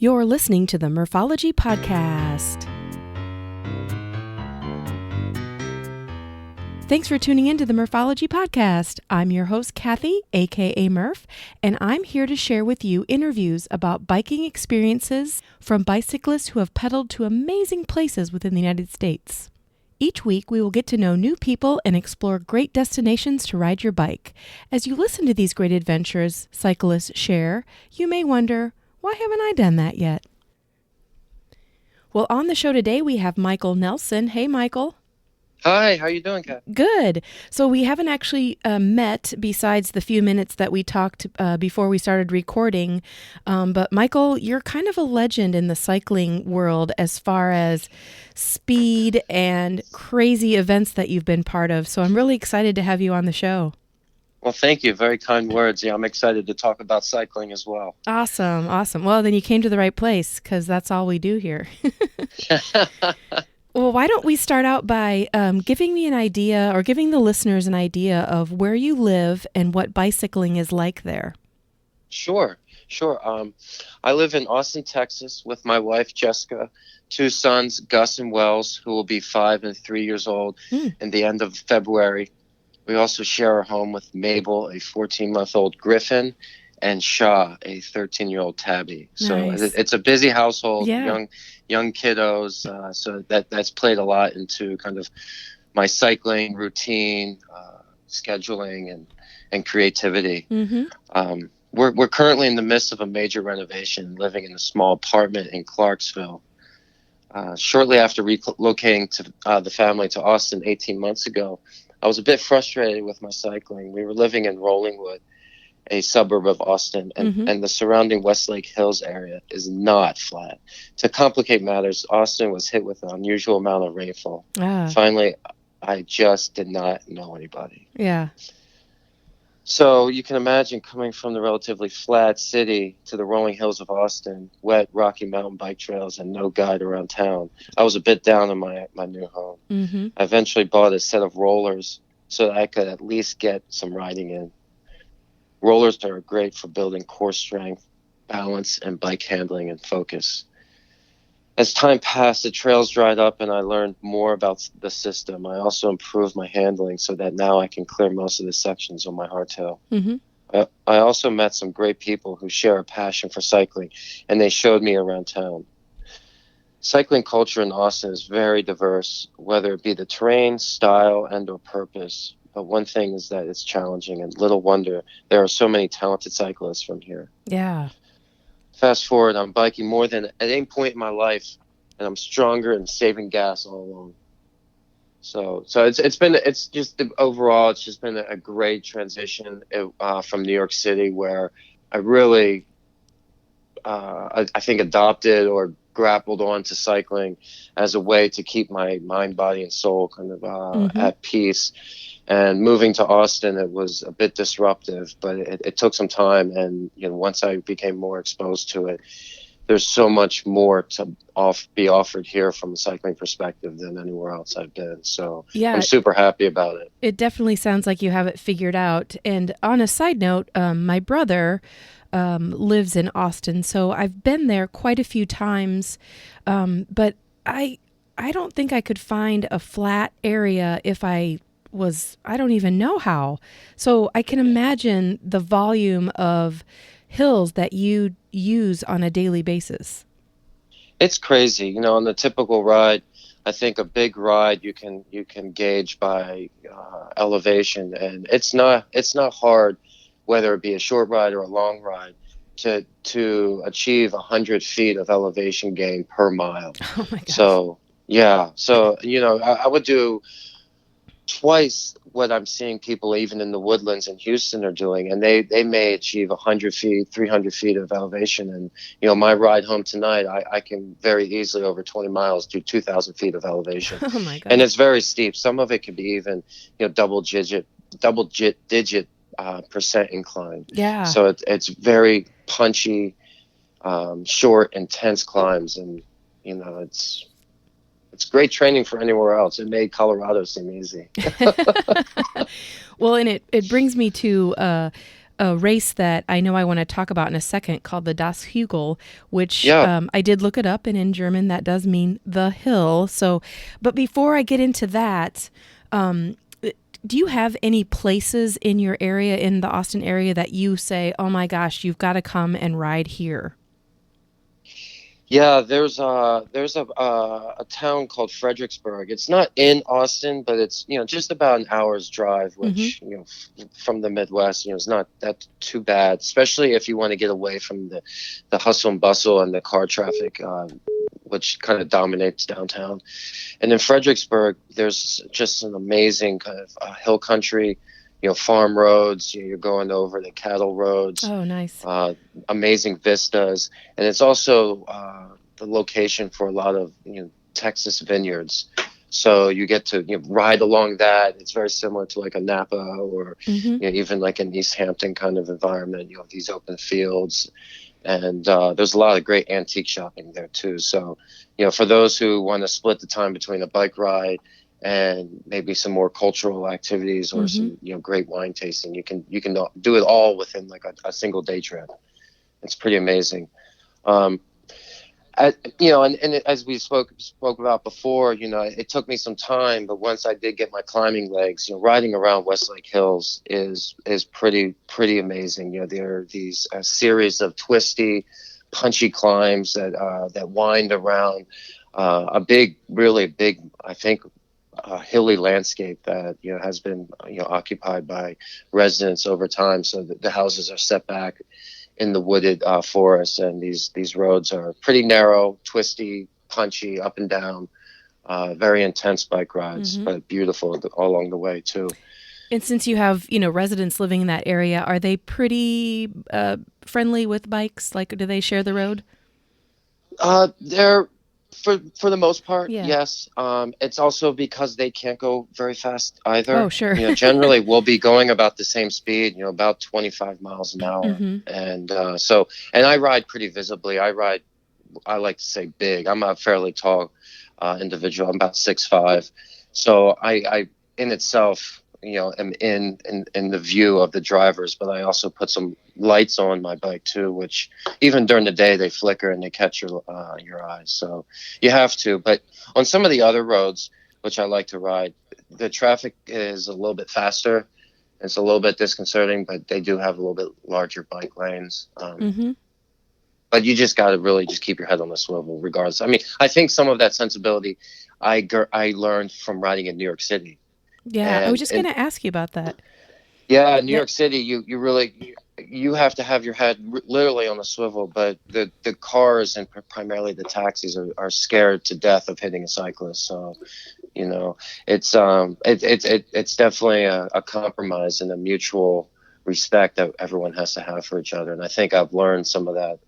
You're listening to the Morphology Podcast. Thanks for tuning in to the Morphology Podcast. I'm your host, Kathy, aka Murph, and I'm here to share with you interviews about biking experiences from bicyclists who have pedaled to amazing places within the United States. Each week, we will get to know new people and explore great destinations to ride your bike. As you listen to these great adventures cyclists share, you may wonder, why haven't I done that yet? Well, on the show today, we have Michael Nelson. Hey, Michael. Hi, how you doing, Kat? Good. So we haven't actually met besides the few minutes that we talked before we started recording. But Michael, you're kind of a legend in the cycling world as far as speed and crazy events that you've been part of. So I'm really excited to have you on the show. Well, thank you. Very kind words. Yeah, I'm excited to talk about cycling as well. Awesome. Well, then you came to the right place because that's all we do here. Well, why don't we start out by giving me an idea or giving the listeners an idea of where you live and what bicycling is like there? Sure. I live in Austin, Texas with my wife, Jessica, two sons, Gus and Wells, who will be 5 and 3 years old in the end of February. We also share a home with Mabel, a 14-month-old Griffin, and Shaw, a 13-year-old tabby. Nice. So it's a busy household, Yeah. young kiddos. So that's played a lot into kind of my cycling routine, scheduling, and creativity. Mm-hmm. We're currently in the midst of a major renovation, living in a small apartment in Clarksville. Shortly after relocating to the family to Austin 18 months ago, I was a bit frustrated with my cycling. We were living in Rollingwood, a suburb of Austin, and the surrounding Westlake Hills area is not flat. To complicate matters, Austin was hit with an unusual amount of rainfall. Finally, I just did not know anybody. Yeah. So you can imagine coming from the relatively flat city to the rolling hills of Austin, wet, rocky mountain bike trails, and no guide around town. I was a bit down on my new home. Mm-hmm. I eventually bought a set of rollers so that I could at least get some riding in. Rollers are great for building core strength, balance, and bike handling and focus. As time passed, the trails dried up and I learned more about the system. I also improved my handling so that now I can clear most of the sections on my hardtail. Mm-hmm. I also met some great people who share a passion for cycling, and they showed me around town. Cycling culture in Austin is very diverse, whether it be the terrain, style, and or purpose. But one thing is that it's challenging, and little wonder there are so many talented cyclists from here. Yeah. Fast forward, I'm biking more than at any point in my life, and I'm stronger and saving gas all along. So it's just overall, it's just been a great transition from New York City, where I really, I think, adopted or grappled onto cycling as a way to keep my mind, body, and soul kind of at peace. And moving to Austin, it was a bit disruptive, but it took some time. And once I became more exposed to it, there's so much more to be offered here from a cycling perspective than anywhere else I've been. So yeah, I'm super happy about it. It definitely sounds like you have it figured out. And on a side note, my brother lives in Austin, so I've been there quite a few times. But I don't think I could find a flat area if I don't even know how. So I can imagine the volume of hills that you use on a daily basis. It's crazy. On the typical ride, I think a big ride you can gauge by elevation, and it's not hard, whether it be a short ride or a long ride, to achieve 100 feet of elevation gain per mile. Oh my gosh. So yeah, I would do twice what I'm seeing people even in the woodlands in Houston are doing, and they may achieve 100 feet, 300 feet of elevation. And my ride home tonight, I can very easily over 20 miles do 2,000 feet of elevation. Oh my God. And it's very steep. Some of it could be even double digit percent incline. Yeah. So it's very punchy, short, intense climbs, and it's great training for anywhere else. It made Colorado seem easy. Well, and it brings me to a race that I know I want to talk about in a second called the Das Hugel, which Yeah. I did look it up, and in German that does mean the hill. So, but before I get into that, um, do you have any places in your area, in the Austin area, that you say, oh my gosh, you've got to come and ride here? Yeah, there's a town called Fredericksburg. It's not in Austin, but it's just about an hour's drive, Mm-hmm. which from the Midwest, is not that too bad, especially if you want to get away from the hustle and bustle and the car traffic, which kind of dominates downtown. And in Fredericksburg, there's just an amazing kind of hill country, farm roads. You're going over the cattle roads, Oh, nice. amazing vistas, and it's also the location for a lot of Texas vineyards. So you get to ride along that. It's very similar to like a Napa or Mm-hmm. even like an East Hampton kind of environment. You have these open fields, and there's a lot of great antique shopping there too. So for those who want to split the time between a bike ride and maybe some more cultural activities or Mm-hmm. some great wine tasting, you can do it all within like a single day trip. It's pretty amazing. Um, and as we spoke about before, it took me some time, but once I did get my climbing legs, riding around Westlake Hills is pretty amazing. There are these series of twisty, punchy climbs that wind around a really big, I think, hilly landscape that has been occupied by residents over time. So the houses are set back in the wooded forest, and these roads are pretty narrow, twisty, punchy, up and down, very intense bike rides, Mm-hmm. but beautiful all along the way too. And since you have, residents living in that area, are they pretty friendly with bikes? Like, do they share the road? They're for the most part, Yeah. yes. It's also because they can't go very fast either. Oh, sure. Generally we'll be going about the same speed, about 25 miles an hour, Mm-hmm. and and I ride pretty visibly. I like to say big. I'm a fairly tall individual. I'm about 6'5", so I in itself, am in the view of the drivers. But I also put some lights on my bike too, which even during the day they flicker and they catch your eyes. So you have to. But on some of the other roads, which I like to ride, the traffic is a little bit faster. It's a little bit disconcerting, but they do have a little bit larger bike lanes. Mm-hmm. But you just got to really just keep your head on the swivel regardless. I mean, I think some of that sensibility I learned from riding in New York City. Yeah, I was just going And to ask you about that. yeah, New That York City, you really you have to have your head literally on the swivel, but the cars and primarily the taxis are scared to death of hitting a cyclist. So, it's definitely a compromise and a mutual respect that everyone has to have for each other. And I think I've learned some of that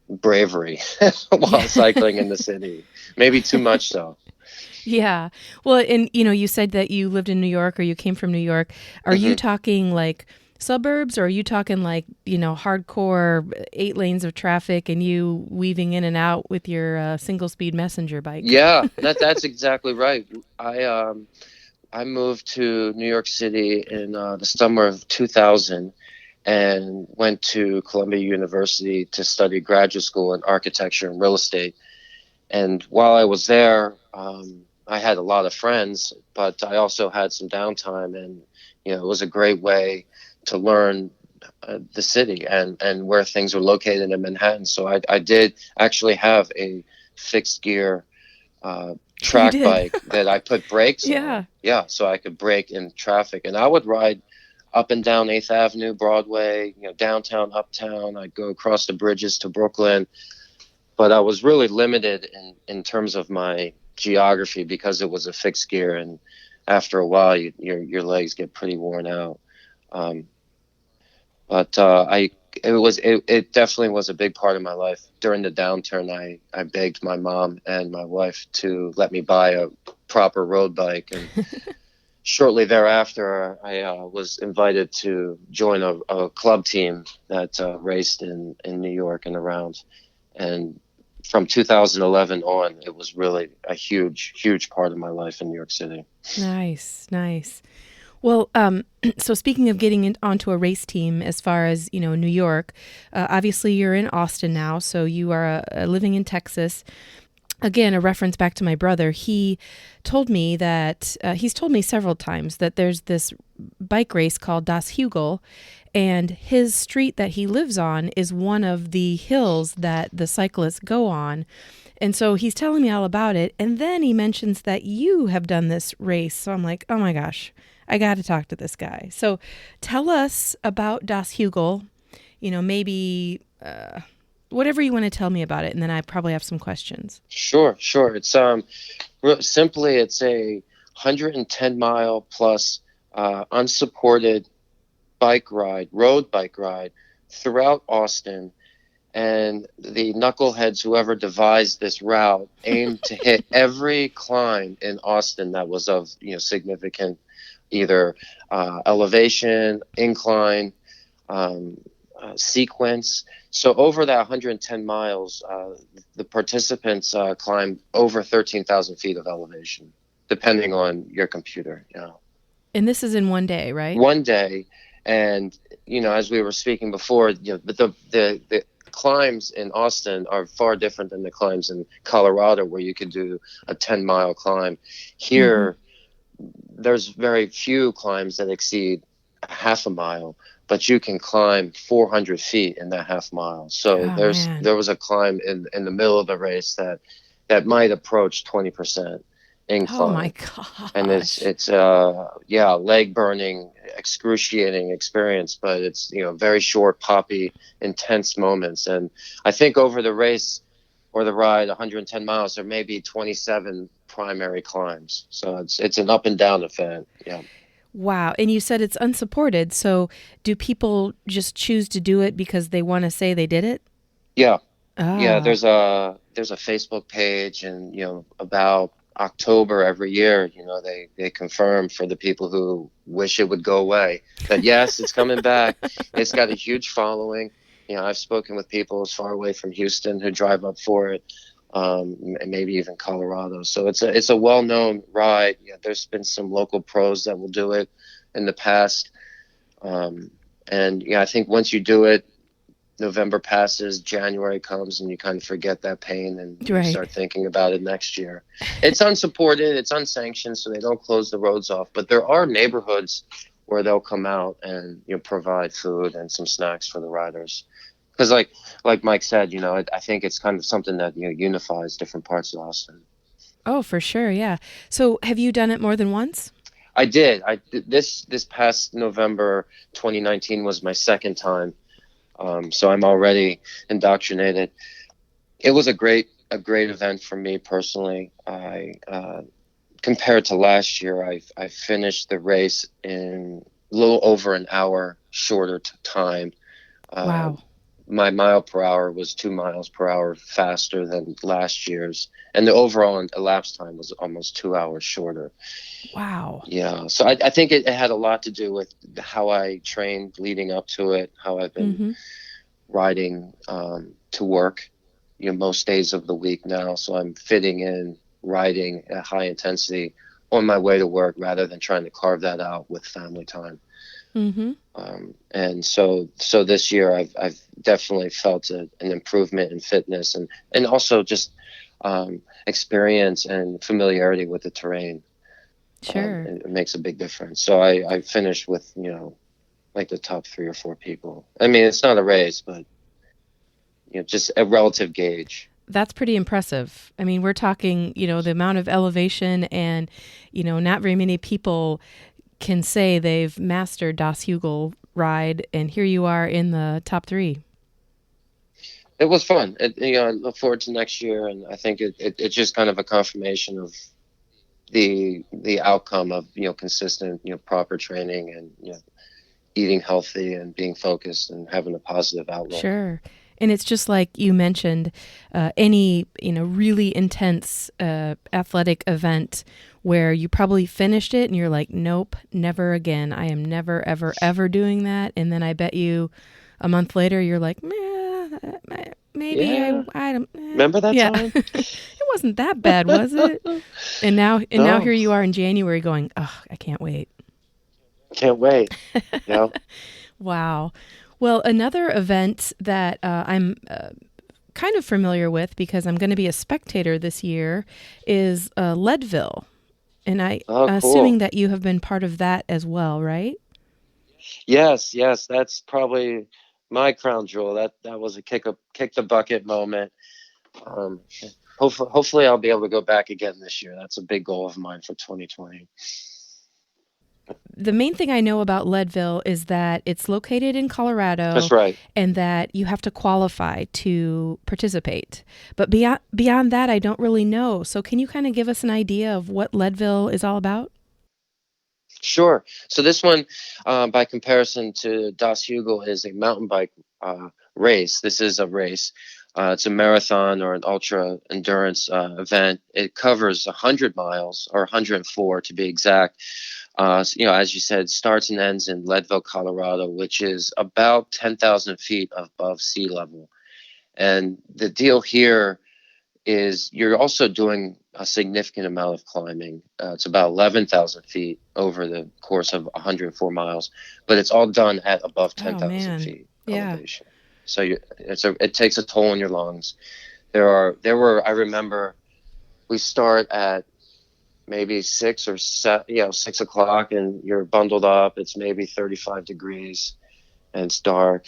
bravery while yeah. cycling in the city. Maybe too much so. Yeah. Well, and you said that you lived in New York or you came from New York. Are you Hmm. talking like suburbs, or are you talking like, hardcore 8 lanes of traffic and you weaving in and out with your single speed messenger bike? Yeah, that's exactly right. I moved to New York City in the summer of 2000 and went to Columbia University to study graduate school in architecture and real estate. And while I was there, I had a lot of friends, but I also had some downtime, and it was a great way to learn the city and where things were located in Manhattan. So I did actually have a fixed gear You track did. bike that I put brakes on. Yeah. Yeah, so I could brake in traffic, and I would ride up and down 8th Avenue, Broadway, downtown, uptown. I'd go across the bridges to Brooklyn, but I was really limited in terms of my geography because it was a fixed gear, and after a while, your legs get pretty worn out. Um, but it definitely was a big part of my life. During the downturn, I begged my mom and my wife to let me buy a proper road bike, and shortly thereafter, I was invited to join a club team that raced in New York and around. And from 2011 on, it was really a huge part of my life in New York City. Nice, nice. Well, so speaking of getting onto a race team, as far as, New York, obviously you're in Austin now, so you are living in Texas. Again, a reference back to my brother. He told me that he's told me several times that there's this bike race called Das Hugel, and his street that he lives on is one of the hills that the cyclists go on. And so he's telling me all about it. And then he mentions that you have done this race. So I'm like, oh my gosh, I got to talk to this guy. So tell us about Das Hugel, maybe whatever you want to tell me about it. And then I probably have some questions. Sure. It's simply it's a 110-mile plus unsupported road bike ride throughout Austin. And the knuckleheads, whoever devised this route, aimed to hit every climb in Austin that was of significant, either elevation, incline, sequence. So over that 110 miles, the participants climbed over 13,000 feet of elevation, depending on your computer. And this is in one day, right? One day, and as we were speaking before, but the climbs in Austin are far different than the climbs in Colorado, where you could do a 10-mile climb. Here, there's very few climbs that exceed half a mile, but you can climb 400 feet in that half mile. So there was a climb in the middle of the race that might approach 20% incline. Oh my gosh. And it's leg burning, excruciating experience, but it's very short, poppy, intense moments. And I think over the race or the ride 110 miles, there may be 27 primary climbs. So it's an up and down event. Yeah. Wow. And you said it's unsupported. So do people just choose to do it because they want to say they did it? Yeah. Yeah. There's a Facebook page, and about October every year, they confirm for the people who wish it would go away that yes, it's coming back. It's got a huge following. I've spoken with people as far away from Houston who drive up for it, and maybe even Colorado. So it's a well-known ride. There's been some local pros that will do it in the past, and I think once you do it, November passes, January comes, and you kind of forget that pain, and you start thinking about it next year. It's unsupported, it's unsanctioned, so they don't close the roads off. But there are neighborhoods where they'll come out and provide food and some snacks for the riders. Because like Mike said, I think it's kind of something that unifies different parts of Austin. Oh, for sure, yeah. So have you done it more than once? I did. This past November 2019 was my second time. So I'm already indoctrinated. It was a great event for me personally. I compared to last year, I finished the race in a little over an hour shorter time. Wow. My mile per hour was 2 miles per hour faster than last year's, and the overall elapsed time was almost 2 hours shorter. Wow. Yeah. So I think it had a lot to do with how I trained leading up to it, how I've been riding to work, most days of the week now. So I'm fitting in riding at high intensity on my way to work rather than trying to carve that out with family time. And so this year I've definitely felt an improvement in fitness and also just experience and familiarity with the terrain. Sure. It makes a big difference. So I finished with, like the top 3 or 4 people. I mean, it's not a race, but just a relative gauge. That's pretty impressive. I mean, we're talking, the amount of elevation and, not very many people can say they've mastered Das Hugel ride, and here you are in the top 3. It was fun. I look forward to next year, and I think it's just kind of a confirmation of the outcome of consistent proper training and eating healthy and being focused and having a positive outlook. Sure. And it's just like you mentioned, any really intense athletic event where you probably finished it and you're like, nope, never again. I am never, ever, ever doing that. And then I bet you a month later you're like, maybe I don't. Remember that time? It wasn't that bad, was it? And now here you are in January going, oh, I can't wait. can't wait. You know? Wow. Well, another event that I'm kind of familiar with because I'm going to be a spectator this year is Leadville. And Oh, assuming cool. that you have been part of that as well, right? Yes, yes, that's probably my crown jewel. That was a kick the bucket moment. Um, hopefully I'll be able to go back again this year. That's a big goal of mine for 2020. The main thing I know about Leadville is that it's located in That's Colorado right. and that you have to qualify to participate. But beyond that, I don't really know. So can you kind of give us an idea of what Leadville is all about? Sure. So this one, by comparison to Das Hugel, is a mountain bike race. This is a race. It's a marathon or an ultra endurance event. It covers 100 miles, or 104 to be exact. As you said, starts and ends in Leadville, Colorado, which is about 10,000 feet above sea level. And the deal here is you're also doing a significant amount of climbing. It's about 11,000 feet over the course of 104 miles, but it's all done at above Oh 10,000 man. feet Yeah. elevation. So it takes a toll on your lungs. I remember we start at maybe 6 o'clock, and you're bundled up. It's maybe 35 degrees and it's dark,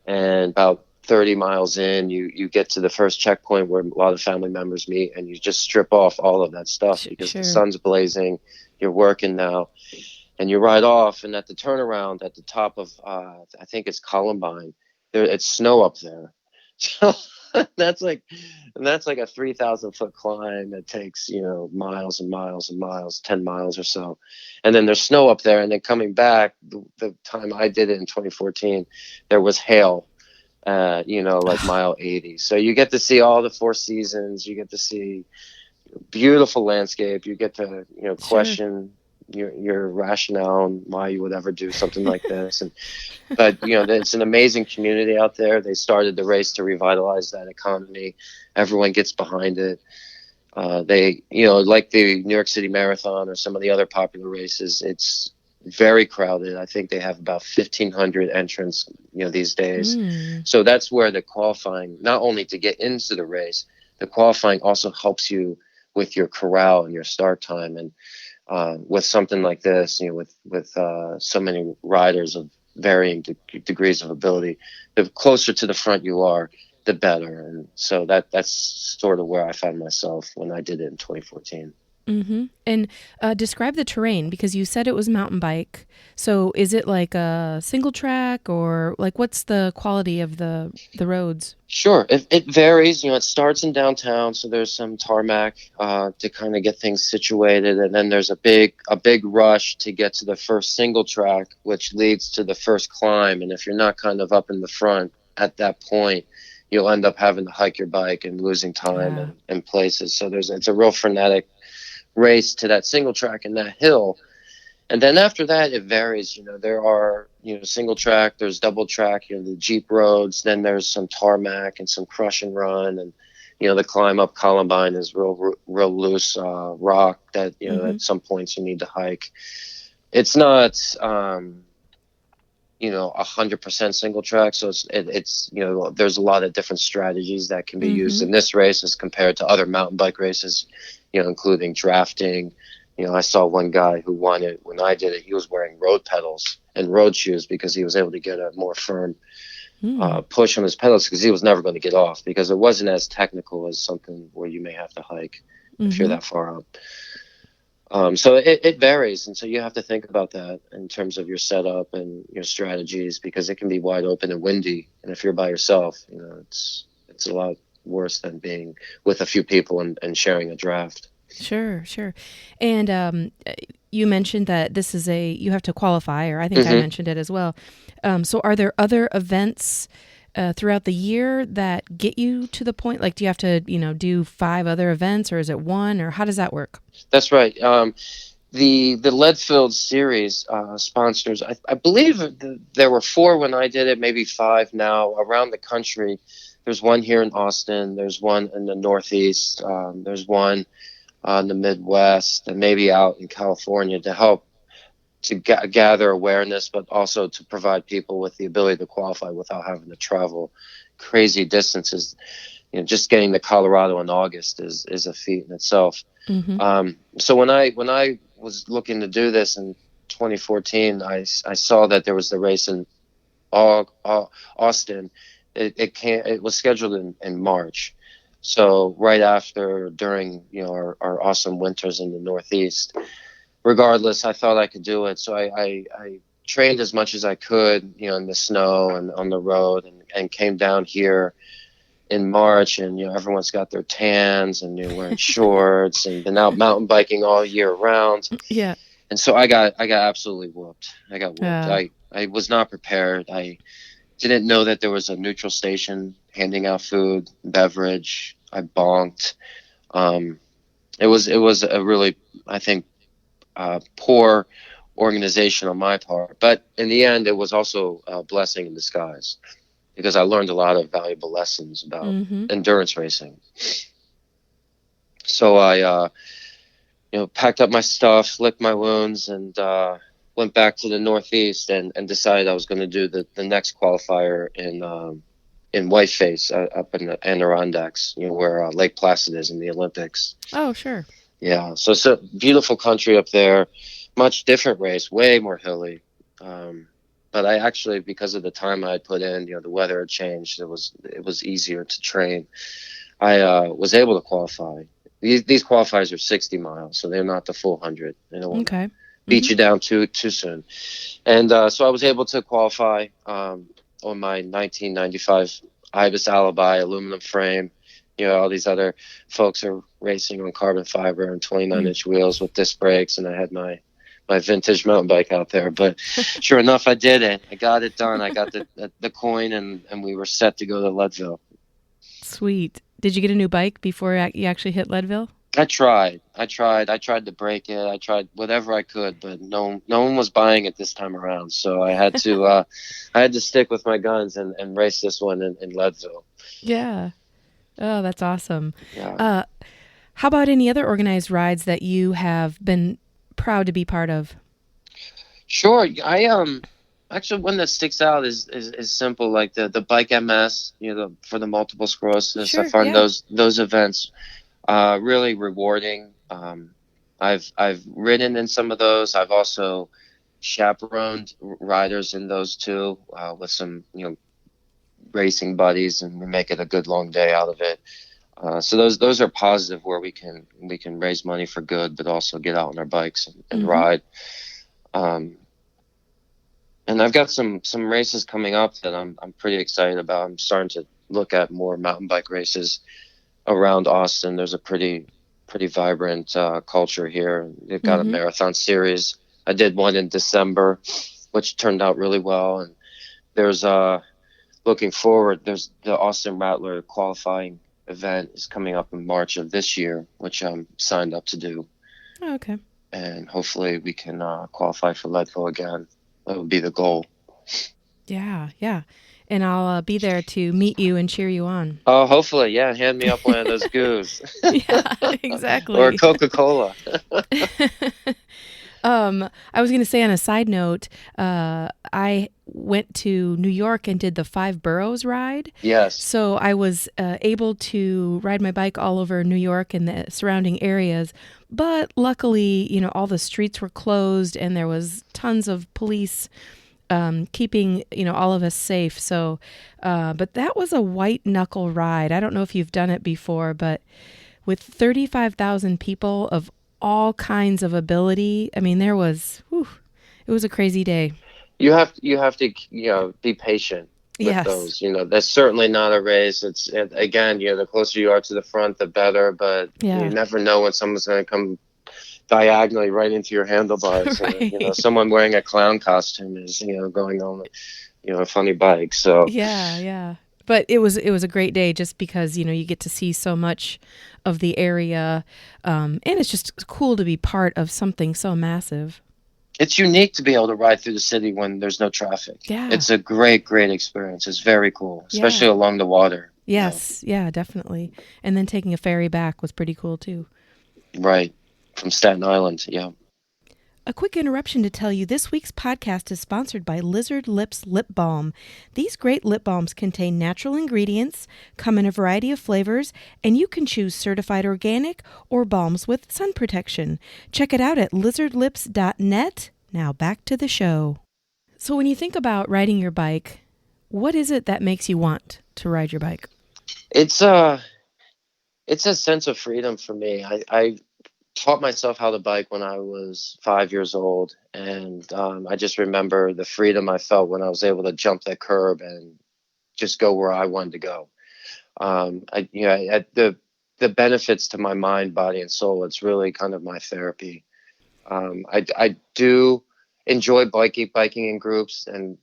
and about 30 miles in, you get to the first checkpoint where a lot of family members meet, and you just strip off all of that stuff because the Sure. sun's blazing. You're working now, and you ride off, and at the turnaround at the top of I think it's Columbine, it's snow up there. So that's like that's like a 3,000-foot climb that takes, miles and miles and miles, 10 miles or so. And then there's snow up there, and then coming back, the time I did it in 2014, there was hail, like mile 80. So you get to see all the four seasons. You get to see beautiful landscape. You get to, Sure. question your rationale and why you would ever do something like this. But it's an amazing community out there. They started the race to revitalize that economy. Everyone gets behind it. Like the New York City Marathon or some of the other popular races, it's very crowded. I think they have about 1,500 entrants, these days. Mm. So that's where the qualifying, not only to get into the race, the qualifying also helps you with your corral and your start time. And with something like this, with so many riders of varying degrees of ability, the closer to the front you are, the better. And so that's sort of where I found myself when I did it in 2014. Mm-hmm. And describe the terrain because you said it was mountain bike. So is it like a single track or like what's the quality of the roads? Sure, it varies. It starts in downtown, so there's some tarmac to kind of get things situated, and then there's a big rush to get to the first single track, which leads to the first climb. And if you're not kind of up in the front at that point, you'll end up having to hike your bike and losing time Ah, in places. So it's a real frenetic race to that single track and that hill. And then after that, it varies. There are, single track, there's double track, the Jeep roads, then there's some tarmac and some crush and run. And, the climb up Columbine is real loose rock that, mm-hmm. at some points you need to hike. It's not, 100% single track. So it's, there's a lot of different strategies that can be used Mm-hmm. in this race as compared to other mountain bike races, including drafting. I saw one guy who won it when I did it. He was wearing road pedals and road shoes because he was able to get a more firm Mm. push on his pedals because he was never going to get off because it wasn't as technical as something where you may have to hike if you're Mm-hmm. that far up. So it varies, and so you have to think about that in terms of your setup and your strategies because it can be wide open and windy, and if you're by yourself, it's a lot worse than being with a few people and sharing a draft. Sure, sure. And you mentioned that this is you have to qualify, or I think I Hmm. mentioned it as well. So are there other events throughout the year that get you to the point? Like, do you have to, do 5 other events, or is it one, or how does that work? That's right. The Leadfield series sponsors, I believe there were 4 when I did it, maybe 5 now around the country. There's one here in Austin. There's one in the Northeast. There's one in the Midwest, and maybe out in California to help to gather awareness, but also to provide people with the ability to qualify without having to travel crazy distances. Just getting to Colorado in August is a feat in itself. So when I was looking to do this in 2014, I saw that there was the race in Austin. It was scheduled in March. So right after, during our awesome winters in the Northeast. Regardless, I thought I could do it. So I trained as much as I could, in the snow and on the road, and came down here in March, and everyone's got their tans, and you're wearing shorts, and been out mountain biking all year round. Yeah. And so I got absolutely whooped. I got whooped. I was not prepared. I didn't know that there was a neutral station handing out food, beverage. I bonked. It was a really, I think, poor organization on my part, but in the end, it was also a blessing in disguise, because I learned a lot of valuable lessons about endurance racing. So I, packed up my stuff, licked my wounds, and went back to the Northeast and decided I was going to do the next qualifier in Whiteface, up in the Adirondacks, where Lake Placid is in the Olympics. Oh, sure. Yeah, so it's a beautiful country up there, much different race, way more hilly. But I actually, because of the time I had put in, the weather had changed. It was easier to train. I was able to qualify. These qualifiers are 60 miles, so they're not the full 100. They don't want to beat you down too soon. And so I was able to qualify on my 1995 Ibis Alibi aluminum frame. All these other folks are racing on carbon fiber and 29-inch wheels with disc brakes, and I had my vintage mountain bike out there. But sure enough, I did it. I got it done. I got the coin, and we were set to go to Leadville. Sweet. Did you get a new bike before you actually hit Leadville? I tried to break it. I tried whatever I could, but no one was buying it this time around. So I had to stick with my guns and race this one in Leadville. Yeah. Oh, that's awesome. Yeah. How about any other organized rides that you have been proud to be part of? Sure. I actually, one that sticks out is simple, like the Bike MS, for the multiple sclerosis. Sure, I find those events really rewarding. I've ridden in some of those. I've also chaperoned riders in those too, with some racing buddies, and we make it a good long day out of it. So those are positive, where we can raise money for good, but also get out on our bikes and ride. And I've got some races coming up that I'm pretty excited about. I'm starting to look at more mountain bike races around Austin. There's a pretty vibrant culture here. They've got a marathon series. I did one in December, which turned out really well. And there's looking forward, there's the Austin Rattler qualifying event is coming up in March of this year, which I'm signed up to do. Oh, okay. And hopefully we can qualify for Leadville again. That would be the goal. Yeah. And I'll be there to meet you and cheer you on. Oh, hopefully, yeah. Hand me up one of those goos. Yeah, exactly. Or Coca-Cola. I was going to say, on a side note, I went to New York and did the 5 Boroughs ride. Yes. So I was able to ride my bike all over New York and the surrounding areas. But luckily, all the streets were closed and there was tons of police keeping, all of us safe. So, but that was a white knuckle ride. I don't know if you've done it before, but with 35,000 people of all kinds of ability, I mean, it was a crazy day. You have to, be patient with those. That's certainly not a race. Again, the closer you are to the front, the better. But you never know when someone's going to come diagonally right into your handlebars. Right. And, someone wearing a clown costume is, going on, a funny bike. So yeah. But it was a great day, just because, you get to see so much of the area, and it's just cool to be part of something so massive. It's unique to be able to ride through the city when there's no traffic. Yeah. It's a great experience. It's very cool, especially along the water. Yes, yeah, definitely. And then taking a ferry back was pretty cool too. Right, from Staten Island, yeah. A quick interruption to tell you this week's podcast is sponsored by Lizard Lips Lip Balm. These great lip balms contain natural ingredients, come in a variety of flavors, and you can choose certified organic or balms with sun protection. Check it out at lizardlips.net. Now back to the show. So when you think about riding your bike, what is it that makes you want to ride your bike? It's a sense of freedom for me. I taught myself how to bike when I was 5 years old, and I just remember the freedom I felt when I was able to jump that curb and just go where I wanted to go. The benefits to my mind, body, and soul. It's really kind of my therapy. I do enjoy biking in groups, and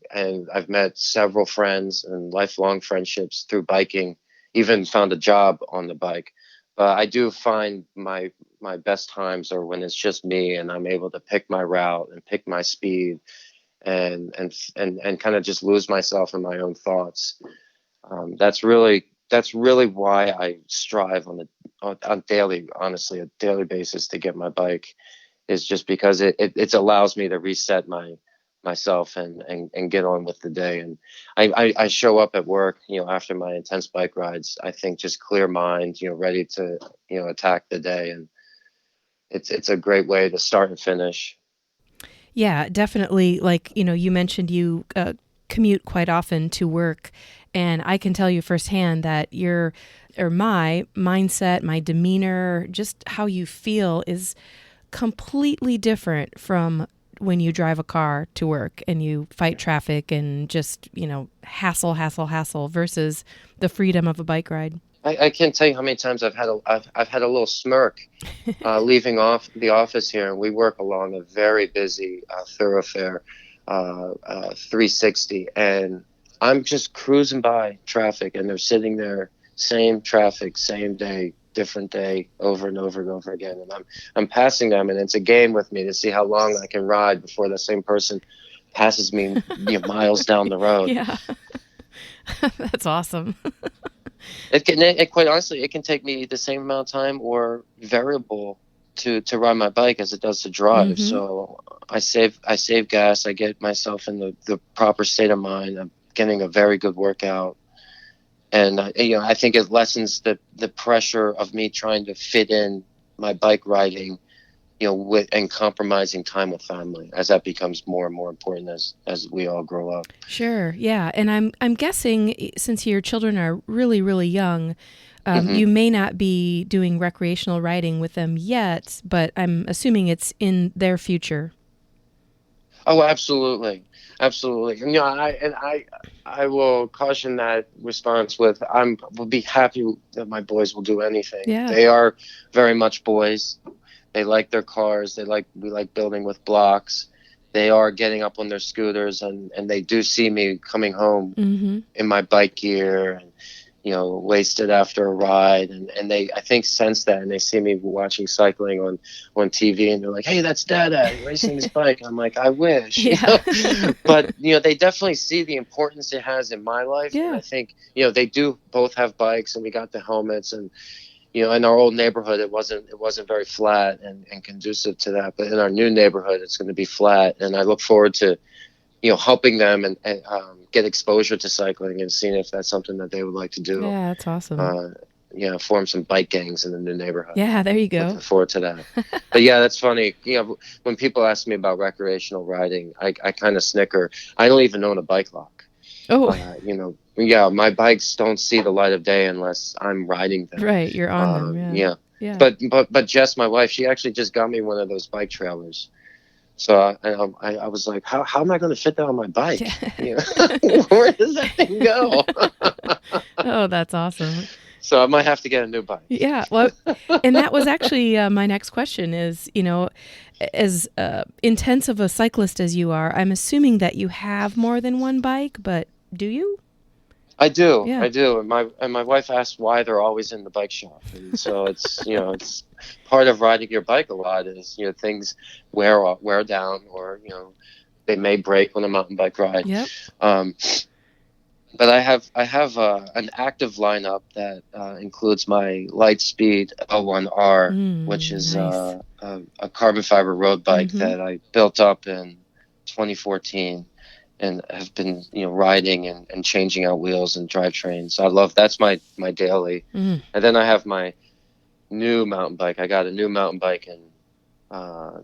I've met several friends and lifelong friendships through biking. Even found a job on the bike. But I do find my best times are when it's just me and I'm able to pick my route and pick my speed and kind of just lose myself in my own thoughts. That's really why I strive on a daily basis to get my bike, is just because it allows me to reset myself and get on with the day. And I show up at work, after my intense bike rides, I think just clear mind, ready to, attack the day. And it's a great way to start and finish. Yeah, definitely. Like, you mentioned you commute quite often to work, and I can tell you firsthand that my mindset, my demeanor, just how you feel is completely different from when you drive a car to work and you fight traffic and just, hassle versus the freedom of a bike ride. I can't tell you how many times I've had a little smirk leaving off the office here, and we work along a very busy thoroughfare, 360, and I'm just cruising by traffic, and they're sitting there, same traffic, same day, different day, over and over and over again, and I'm passing them, and it's a game with me to see how long I can ride before the same person passes me miles down the road. Yeah. That's awesome. Quite honestly, it can take me the same amount of time or variable to ride my bike as it does to drive. Mm-hmm. So I save gas. I get myself in the proper state of mind. I'm getting a very good workout. And I think it lessens the pressure of me trying to fit in my bike riding, and compromising time with family, as that becomes more and more important as we all grow up. Sure, yeah, and I'm guessing since your children are really, really young, Mm-hmm. you may not be doing recreational riding with them yet, but I'm assuming it's in their future. Oh, absolutely. Absolutely. I will caution that response with, will be happy that my boys will do anything. Yeah. They are very much boys. They like their cars. We like building with blocks. They are getting up on their scooters, and they do see me coming home Mm-hmm. in my bike gear and, wasted after a ride. And they, I think, sense that, and they see me watching cycling on TV, and they're like, "Hey, that's Dada racing his bike." I'm like, "I wish." Yeah. But, they definitely see the importance it has in my life. Yeah. And I think, they do both have bikes, and we got the helmets, and, in our old neighborhood, it wasn't very flat and conducive to that. But in our new neighborhood, it's going to be flat. And I look forward to, helping them and get exposure to cycling and seeing if that's something that they would like to do. Yeah, that's awesome. Form some bike gangs in the new neighborhood. Yeah, there you go. Looking forward to that. But yeah, that's funny. When people ask me about recreational riding, I kind of snicker. I don't even own a bike lock. Oh. My bikes don't see the light of day unless I'm riding them. Right, you're on them. Yeah. Yeah. But Jess, my wife, she actually just got me one of those bike trailers. So I was like, how am I going to fit that on my bike? Where does that thing go? Oh, that's awesome. So I might have to get a new bike. Yeah, well, and that was actually my next question is, as intense of a cyclist as you are, I'm assuming that you have more than one bike, but do you? I do. Yeah. I do. And my wife asks why they're always in the bike shop. And so it's, it's part of riding your bike a lot is, things wear down, or, they may break on a mountain bike ride. Yep. but I have an active lineup that includes my Lightspeed L1R, which is Nice. a carbon fiber road bike Mm-hmm. that I built up in 2014, and have been riding and changing out wheels and drivetrains. I love that's my daily. Mm. And then I have my new mountain bike. I got a new mountain bike in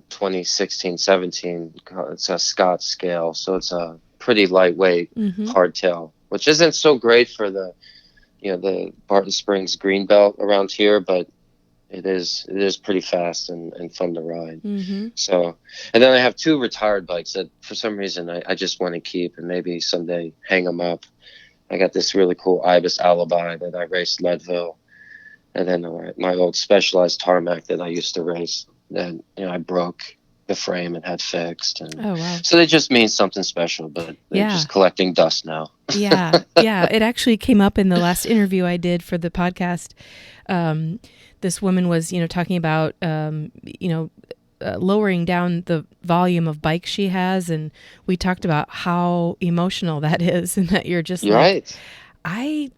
2016, 17. It's a Scott scale, so it's a pretty lightweight Mm-hmm. hardtail, which isn't so great for the Barton Springs green belt around here, but it is pretty fast and fun to ride. Mm-hmm. So, and then I have two retired bikes that for some reason I just want to keep and maybe someday hang them up. I got this really cool Ibis Alibi that I raced Leadville, and then my old Specialized Tarmac that I used to race. Then I broke the frame and had fixed, and Oh, wow. so they just mean something special. But they're Yeah. just collecting dust now. Yeah. Yeah. It actually came up in the last interview I did for the podcast. This woman was, talking about, lowering down the volume of bikes she has. And we talked about how emotional that is, and that you're just You're like, right.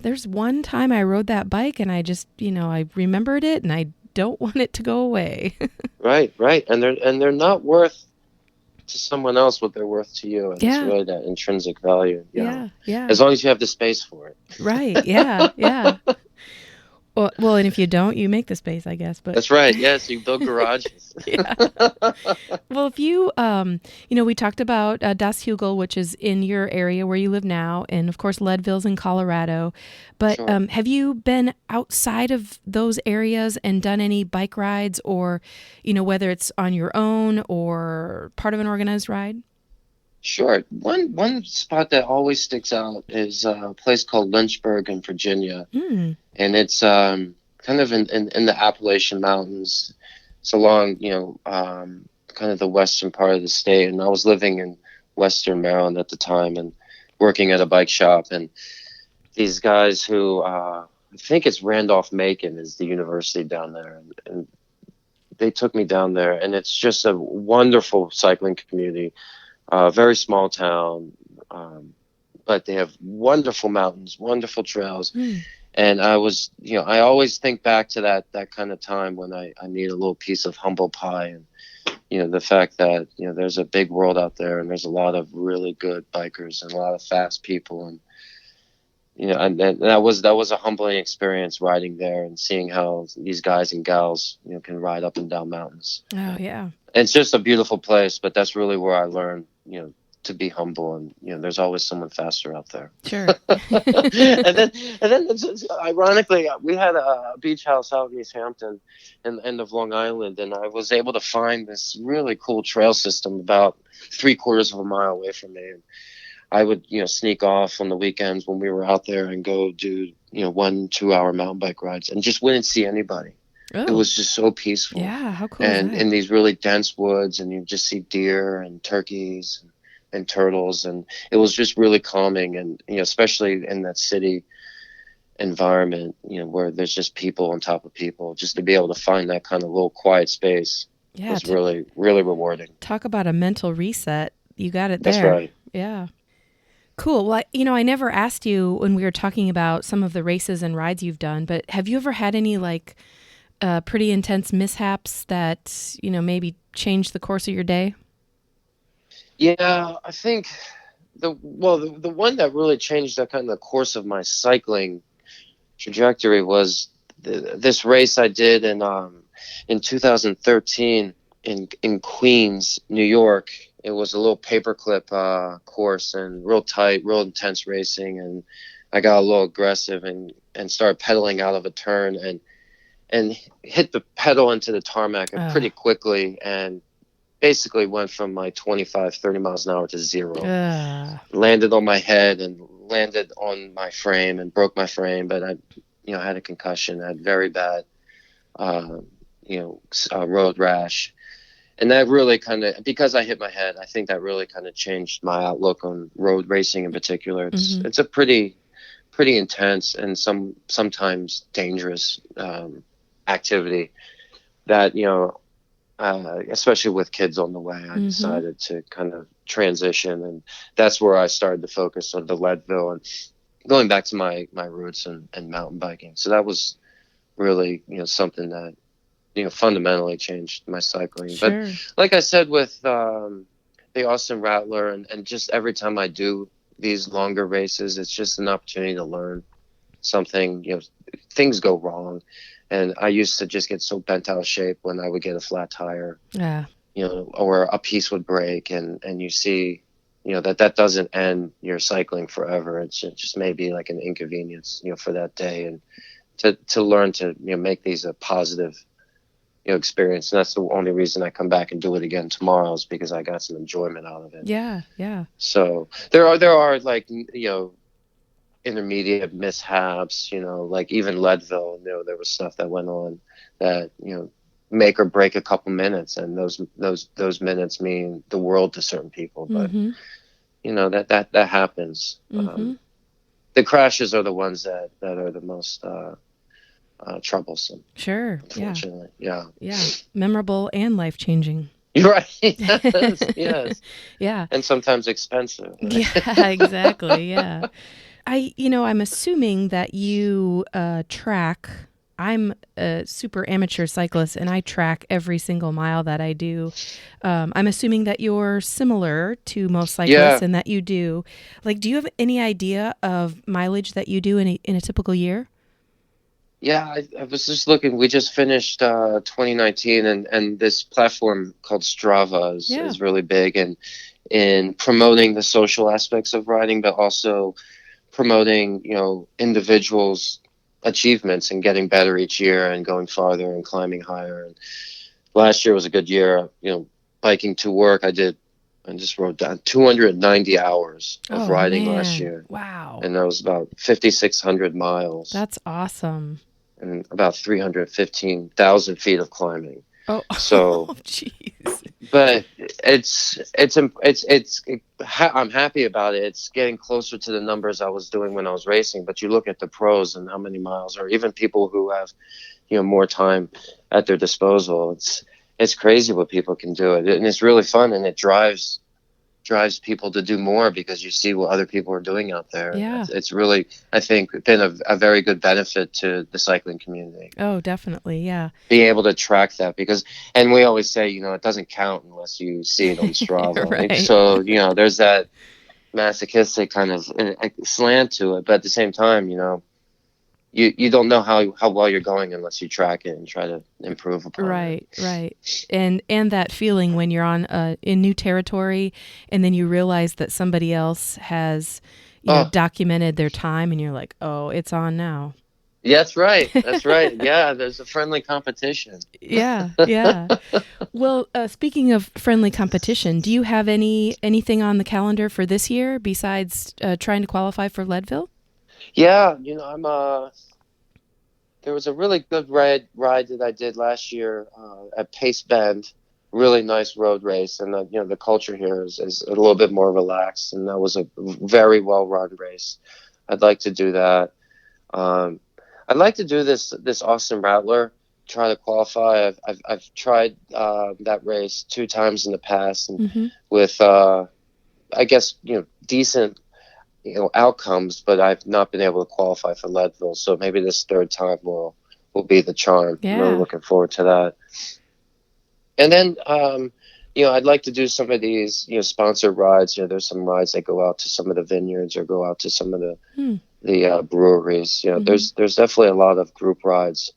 there's one time I rode that bike and I just, I remembered it and I don't want it to go away. Right. And they're not worth to someone else what they're worth to you, and it's Yeah. really that intrinsic value. Yeah. Yeah. As long as you have the space for it. Right. Yeah. Yeah. Well, and if you don't, you make the space, I guess. But That's right. Yes, you build garages. yeah. Well, if you, we talked about Das Hugel, which is in your area where you live now, and of course Leadville's in Colorado. But Sure. have you been outside of those areas and done any bike rides, or, whether it's on your own or part of an organized ride? Sure. One spot that always sticks out is a place called Lynchburg in Virginia, Hmm. and it's kind of in the Appalachian Mountains. It's along kind of the western part of the state, and I was living in Western Maryland at the time and working at a bike shop, and these guys who I think it's Randolph-Macon is the university down there, and they took me down there, and it's just a wonderful cycling community. Very small town, but they have wonderful mountains, wonderful trails. Hmm. And I always think back to that kind of time when I need a little piece of humble pie, and the fact that there's a big world out there, and there's a lot of really good bikers and a lot of fast people, and and that was a humbling experience riding there and seeing how these guys and gals can ride up and down mountains. Oh, yeah. It's just a beautiful place, but that's really where I learned, to be humble, and there's always someone faster out there. Sure. and then ironically, we had a beach house out in East Hampton, in the end of Long Island, and I was able to find this really cool trail system about 3/4 of a mile away from me. And I would, sneak off on the weekends when we were out there and go do, 1-2 hour mountain bike rides, and just wouldn't see anybody. Oh. It was just so peaceful. Yeah. How cool And is that? in these really dense woods, and you just see deer and turkeys and turtles, and it was just really calming. And especially in that city environment, where there's just people on top of people, just to be able to find that kind of little quiet space Yeah. was really, really rewarding. Talk about a mental reset. You got it That's there. right. Yeah. Cool. Well, I never asked you when we were talking about some of the races and rides you've done, but have you ever had any pretty intense mishaps that, maybe changed the course of your day? Yeah, I think the one that really changed that kind of the course of my cycling trajectory was this race I did in 2013 in Queens, New York. It was a little paperclip course, and real tight, real intense racing, and I got a little aggressive and started pedaling out of a turn and hit the pedal into the tarmac pretty quickly, and basically went from like 25, 30 miles an hour to zero. Landed on my head and landed on my frame and broke my frame, but I had a concussion. I had very bad road rash. And that really kind of, because I hit my head, I think that really kind of changed my outlook on road racing in particular. It's a pretty intense and sometimes dangerous activity that especially with kids on the way, I decided to kind of transition, and that's where I started to focus on the Leadville and going back to my roots and mountain biking. So that was really, something that, fundamentally changed my cycling. Sure. But like I said, with the Austin Rattler, and just every time I do these longer races, it's just an opportunity to learn something. Things go wrong, and I used to just get so bent out of shape when I would get a flat tire, Yeah. or a piece would break, and you see, that doesn't end your cycling forever. It's just maybe like an inconvenience, for that day, and to learn to make these a positive experience. And that's the only reason I come back and do it again tomorrow, is because I got some enjoyment out of it. Yeah. Yeah. So there are like, intermediate mishaps, like even Leadville, there was stuff that went on that, make or break a couple minutes, and those minutes mean the world to certain people. But that happens. The crashes are the ones that are the most troublesome. Sure. Unfortunately. Yeah. Memorable and life-changing. You're right. Yes. Yeah. And sometimes expensive. Yeah, exactly. Yeah. I'm assuming that you track. I'm a super amateur cyclist, and I track every single mile that I do. I'm assuming that you're similar to most cyclists, and that you do. Like, do you have any idea of mileage that you do in a typical year? Yeah, I was just looking. We just finished 2019, and this platform called Strava is really big in promoting the social aspects of riding, but also promoting, individuals' achievements and getting better each year and going farther and climbing higher. And last year was a good year. Biking to work, I just wrote down 290 hours of riding last year. Wow. And that was about 5,600 miles. That's awesome. And about 315,000 feet of climbing. Oh, so jeez. But I'm happy about it. It's getting closer to the numbers I was doing when I was racing. But you look at the pros and how many miles, or even people who have, more time at their disposal. It's crazy what people can do. And it's really fun, and it drives people to do more because you see what other people are doing out there. Yeah. It's really, I think, been a very good benefit to the cycling community. Oh, definitely. Yeah. Being able to track that, and we always say, it doesn't count unless you see it on Strava. Right. So, there's that masochistic kind of slant to it. But at the same time, you don't know how well you're going unless you track it and try to improve upon it. Right. And that feeling when you're on in new territory, and then you realize that somebody else has documented their time, and you're like, oh, it's on now. Yeah, that's right. Yeah, there's a friendly competition. Yeah. Well, speaking of friendly competition, do you have anything on the calendar for this year besides trying to qualify for Leadville? Yeah, I'm there was a really good ride that I did last year at Pace Bend. Really nice road race, and the culture here is a little bit more relaxed, and that was a very well run race. I'd like to do that. I'd like to do this Austin Rattler, try to qualify. I've tried that race 2 times in the past, and with I guess decent outcomes, but I've not been able to qualify for Leadville. So maybe this 3rd time will be the charm. Yeah. I'm really looking forward to that. And then I'd like to do some of these sponsored rides. There's some rides that go out to some of the vineyards or go out to some of the breweries. There's definitely a lot of group rides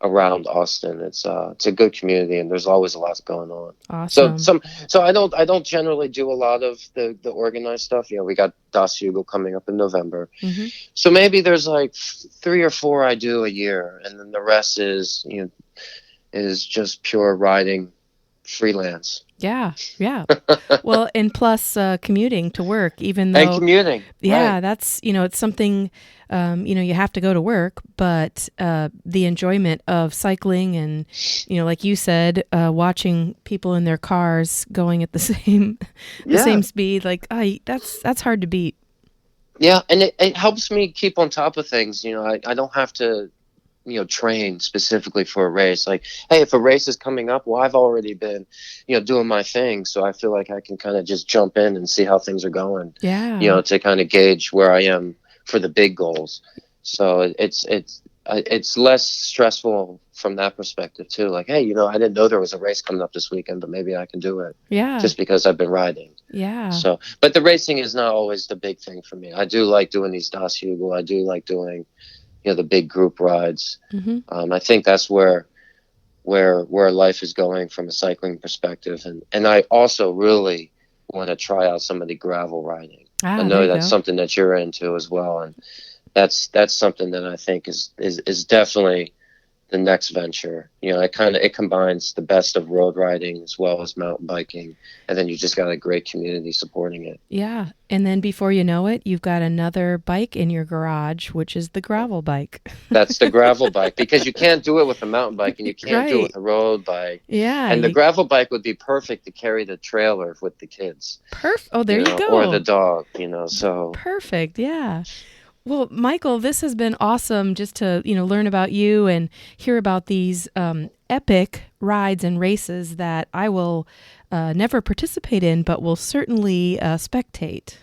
around Austin. It's a good community, and there's always a lot going on. Awesome. So I don't generally do a lot of the organized stuff. We got Das Hugel coming up in November. So maybe there's like 3 or 4 I do a year, and then the rest is just pure riding, freelance. Yeah. Well, and plus commuting to work, even though... And commuting. Yeah, right. That's, it's something, you have to go to work, but the enjoyment of cycling and, like you said, watching people in their cars going at the same speed, like, that's hard to beat. Yeah, and it helps me keep on top of things. I don't have to train specifically for a race. Like, hey, if a race is coming up, well, I've already been, doing my thing. So I feel like I can kind of just jump in and see how things are going, Yeah. to kind of gauge where I am for the big goals. So it's less stressful from that perspective too. Like, hey, I didn't know there was a race coming up this weekend, but maybe I can do it. Yeah. Just because I've been riding. Yeah. So, but the racing is not always the big thing for me. I do like doing these Das Hugel. I do like doing, the big group rides. Mm-hmm. I think that's where life is going from a cycling perspective. And I also really want to try out some of the gravel riding. I know that's something that you're into as well. And that's something that I think is definitely the next venture. It combines the best of road riding as well as mountain biking, and then you just got a great community supporting it. Yeah. And then before you know it, you've got another bike in your garage, which is the gravel bike. That's the gravel bike, because you can't do it with a mountain bike and you can't do it Right. with a road bike. Yeah. And the gravel bike would be perfect to carry the trailer with the kids. Oh, there you go. Or the dog, so. Perfect. Yeah. Well, Michael, this has been awesome just to, learn about you and hear about these epic rides and races that I will never participate in, but will certainly spectate.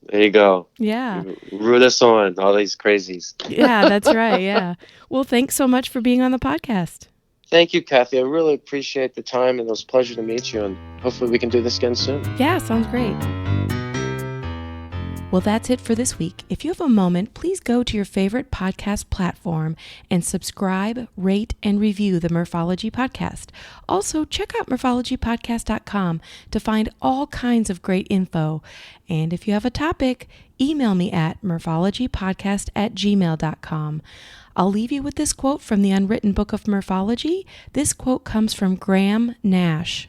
There you go. Yeah. Root us on, all these crazies. Yeah, that's right. Yeah. Well, thanks so much for being on the podcast. Thank you, Kathy. I really appreciate the time, and it was a pleasure to meet you, and hopefully we can do this again soon. Yeah, sounds great. Well, that's it for this week. If you have a moment, please go to your favorite podcast platform and subscribe, rate, and review the Murphology Podcast. Also, check out murphologypodcast.com to find all kinds of great info. And if you have a topic, email me at murphologypodcast@gmail.com. I'll leave you with this quote from the Unwritten Book of Murphology. This quote comes from Graham Nash.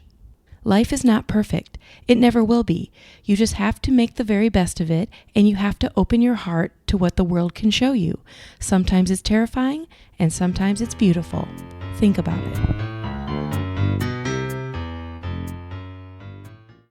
Life is not perfect. It never will be. You just have to make the very best of it, and you have to open your heart to what the world can show you. Sometimes it's terrifying, and sometimes it's beautiful. Think about it.